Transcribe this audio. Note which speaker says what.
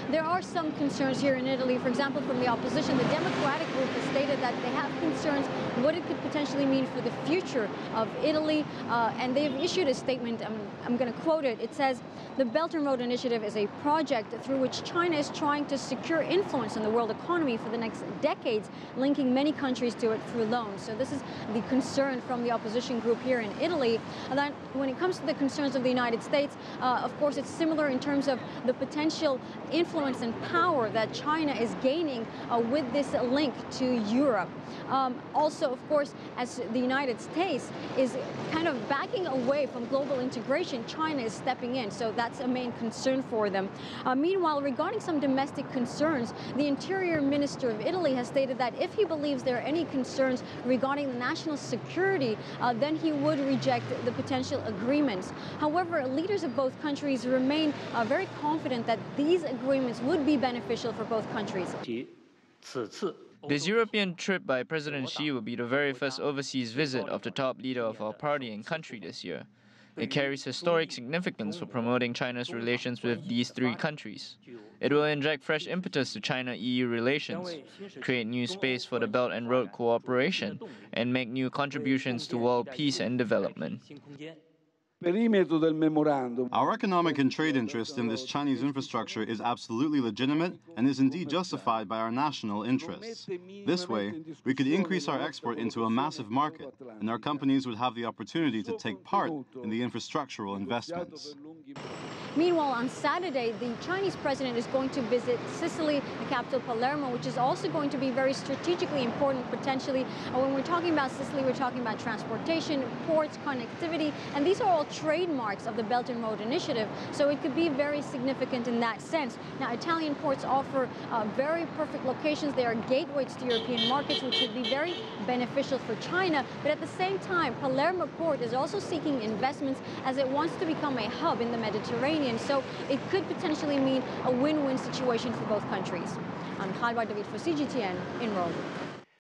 Speaker 1: there are some concerns here in Italy. For example, from the opposition, the Democratic group has stated that they have concerns what it could potentially mean for the future of Italy. And they've issued a statement, I'm going to quote it. It says, "The Belt and Road Initiative is a project through which China is trying to secure influence in the world economy for the next decades, linking many countries to it through loans." So this is the concern from the opposition group here in Italy. And then when it comes to the concerns of the United States, of course, it's similar in terms of the potential influence and power that China is gaining with this link to Europe. Also, of course, as the United States is kind of backing away from global integration, China is stepping in. So that's a main concern for them. Meanwhile, regarding some domestic concerns, the Interior Minister of Italy has stated that if he believes there are any concerns regarding the national security, then he would reject the potential agreements. However, leaders of both countries remain very confident that these agreements would be beneficial for both countries.
Speaker 2: This European trip by President Xi will be the very first overseas visit of the top leader of our party and country this year. It carries historic significance for promoting China's relations with these three countries. It will inject fresh impetus to China-EU relations, create new space for the Belt and Road cooperation, and make new contributions to world peace and development.
Speaker 3: Our economic and trade interest in this Chinese infrastructure is absolutely legitimate and is indeed justified by our national interests. This way, we could increase our export into a massive market, and our companies would have the opportunity to take part in the infrastructural investments.
Speaker 1: Meanwhile, on Saturday, the Chinese president is going to visit Sicily, the capital Palermo, which is also going to be very strategically important potentially. When we're talking about Sicily, we're talking about transportation, ports, connectivity, and these are all trademarks of the Belt and Road Initiative, so it could be very significant in that sense. Now, Italian ports offer very perfect locations. They are gateways to European markets, which would be very beneficial for China, but at the same time, Palermo port is also seeking investments as it wants to become a hub in the Mediterranean. So it could potentially mean a win-win situation for both countries. I'm David for CGTN in Rome.